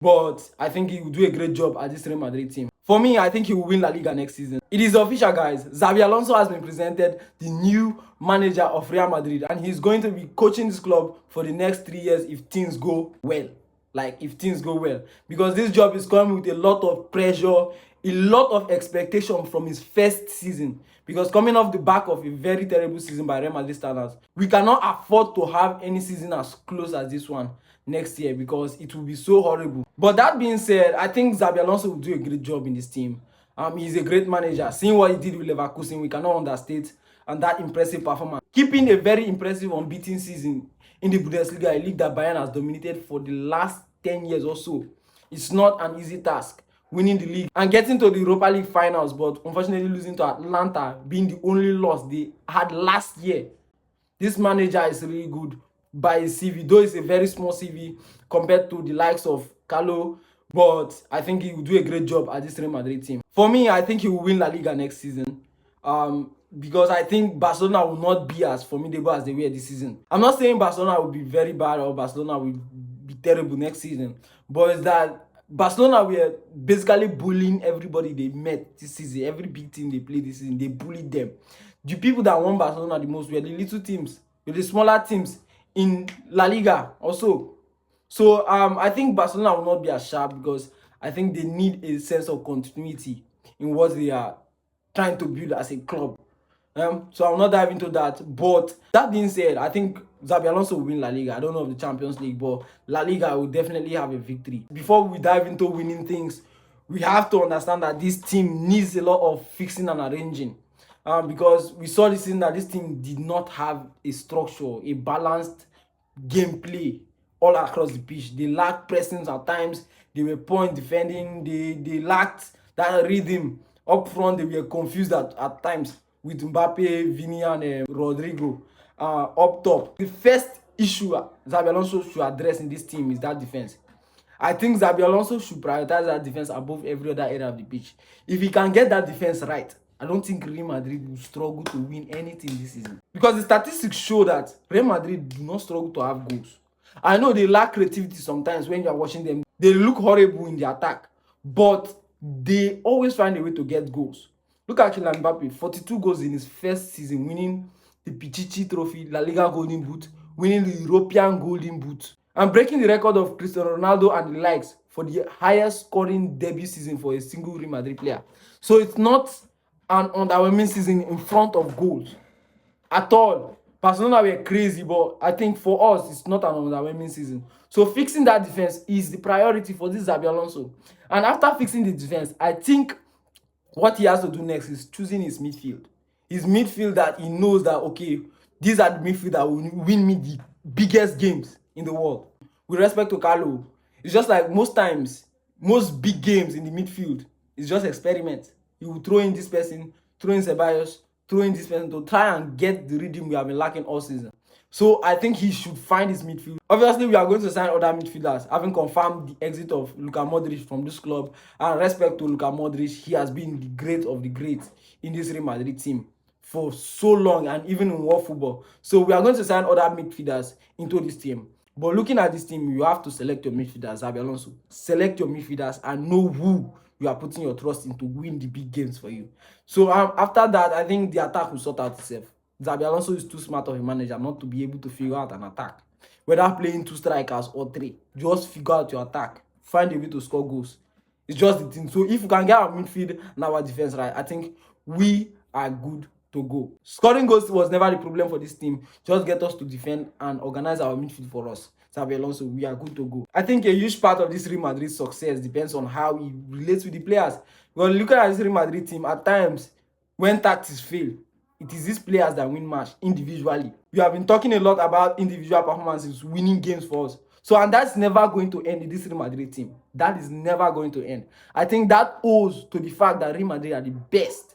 but I think he will do a great job at this Real Madrid team. For me, I think he will win La Liga next season. It is official, guys. Xabi Alonso has been presented the new manager of Real Madrid, and he's going to be coaching this club for the next 3 years if things go well. If things go well. Because this job is coming with a lot of pressure, a lot of expectation from his first season. Because coming off the back of a very terrible season by Real Madrid standards, we cannot afford to have any season as close as this one next year because it will be so horrible. But that being said, I think Xabi Alonso will do a great job in this team. He's a great manager. Seeing what he did with Leverkusen, we cannot understate and that impressive performance. Keeping a very impressive unbeaten season in the Bundesliga, a league that Bayern has dominated for the last 10 years or so. It's not an easy task winning the league and getting to the Europa League finals, but unfortunately losing to Atlanta being the only loss they had last year. This manager is really good by his CV, though it's a very small CV compared to the likes of Carlo, but I think he will do a great job at this Real Madrid team. For me, I think he will win La Liga next season. Because I think Barcelona will not be as formidable as they were this season. I'm not saying Barcelona will be very bad or Barcelona will be terrible next season, but it's that Barcelona were basically bullying everybody they met this season. Every big team they played this season, they bullied them. The people that won Barcelona the most were the little teams, were the smaller teams in La Liga also. So I think Barcelona will not be as sharp because I think they need a sense of continuity in what they are trying to build as a club. So I'll not dive into that. But that being said, I think Xabi Alonso will win La Liga. I don't know of the Champions League, but La Liga will definitely have a victory. Before we dive into winning things, we have to understand that this team needs a lot of fixing and arranging. Because we saw this season that this team did not have a structure, a balanced gameplay all across the pitch. They lacked presence at times. They were poor in defending. They lacked that rhythm up front. They were confused at times with Mbappe, Vini, and Rodrigo up top. The first issue Xabi Alonso should address in this team is that defense. I think Xabi Alonso should prioritize that defense above every other area of the pitch. If he can get that defense right, I don't think Real Madrid will struggle to win anything this season. Because the statistics show that Real Madrid do not struggle to have goals. I know they lack creativity sometimes when you are watching them. They look horrible in the attack, but they always find a way to get goals. Look at Kylian Mbappe, 42 goals in his first season, winning the Pichichi Trophy, La Liga Golden Boot, winning the European Golden Boot, and breaking the record of Cristiano Ronaldo and the likes for the highest scoring debut season for a single Real Madrid player. So it's not an underwhelming season in front of goals at all. Barcelona were crazy, but I think for us, it's not an underwhelming season. So fixing that defense is the priority for this Xabi Alonso. And after fixing the defense, I think what he has to do next is choosing his midfield. His midfield that he knows that, okay, these are the midfield that will win me the biggest games in the world. With respect to Carlo, it's just like most times, most big games in the midfield, it's just experiment. He will throw in this person, throw in Ceballos, throw in this person to try and get the rhythm we have been lacking all season. So I think he should find his midfield. Obviously, we are going to sign other midfielders, having confirmed the exit of Luka Modric from this club. And respect to Luka Modric, he has been the great of the great in this Real Madrid team for so long, and even in world football. So we are going to sign other midfielders into this team. But looking at this team, you have to select your midfielders, Xabi Alonso. Select your midfielders and know who you are putting your trust in to win the big games for you. So after that, I think the attack will sort out itself. Xabi Alonso is too smart of a manager not to be able to figure out an attack. Whether playing 2 strikers or 3, just figure out your attack. Find a way to score goals. It's just the thing. So if you can get our midfield and our defense right, I think we are good to go. Scoring goals was never the problem for this team. Just get us to defend and organize our midfield for us. Xabi Alonso, we are good to go. I think a huge part of this Real Madrid success depends on how he relates with the players. Because looking at this Real Madrid team, at times, when tactics fail, it is these players that win match individually. We have been talking a lot about individual performances winning games for us. So, and that's never going to end in this Real Madrid team. That is never going to end. I think that owes to the fact that Real Madrid are the best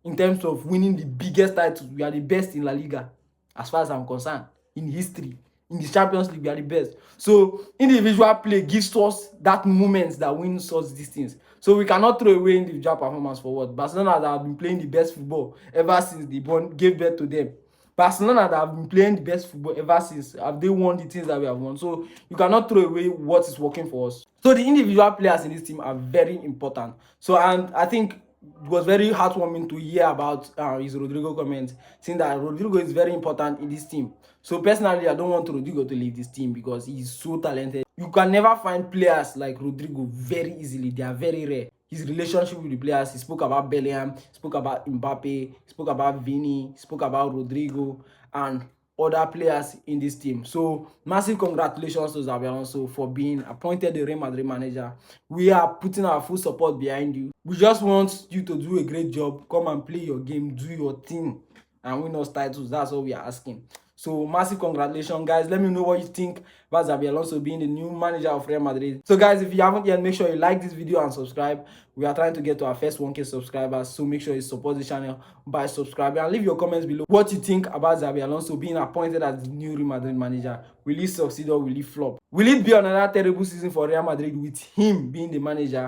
in terms of winning the biggest titles. We are the best in La Liga, as far as I'm concerned, in history. In the Champions League, we are the best. So individual play gives us that moment that wins us these things. So we cannot throw away individual performance for what Barcelona that have been playing the best football ever since they gave birth to them. Barcelona that have been playing the best football ever since, have they won the things that we have won? So you cannot throw away what is working for us. So the individual players in this team are very important. So, and I think it was very heartwarming to hear about his Rodrigo comment, saying that Rodrigo is very important in this team. So personally, I don't want Rodrigo to leave this team because he's so talented. You can never find players like Rodrigo very easily. They are very rare. His relationship with the players, he spoke about Bellingham, he spoke about Mbappe, he spoke about Vini, he spoke about Rodrigo, and other players in this team. So massive congratulations to Xabi Alonso for being appointed the Real Madrid manager. We are putting our full support behind you. We just want you to do a great job. Come and play your game, do your thing, and win us titles. That's all we are asking. So massive congratulations, guys. Let me know what you think about Xabi Alonso being the new manager of Real Madrid. So guys, if you haven't yet, make sure you like this video and subscribe. We are trying to get to our first 1K subscribers, so make sure you support the channel by subscribing and leave your comments below what you think about Xabi Alonso being appointed as the new Real Madrid manager. Will he succeed or will he flop? Will it be another terrible season for Real Madrid with him being the manager?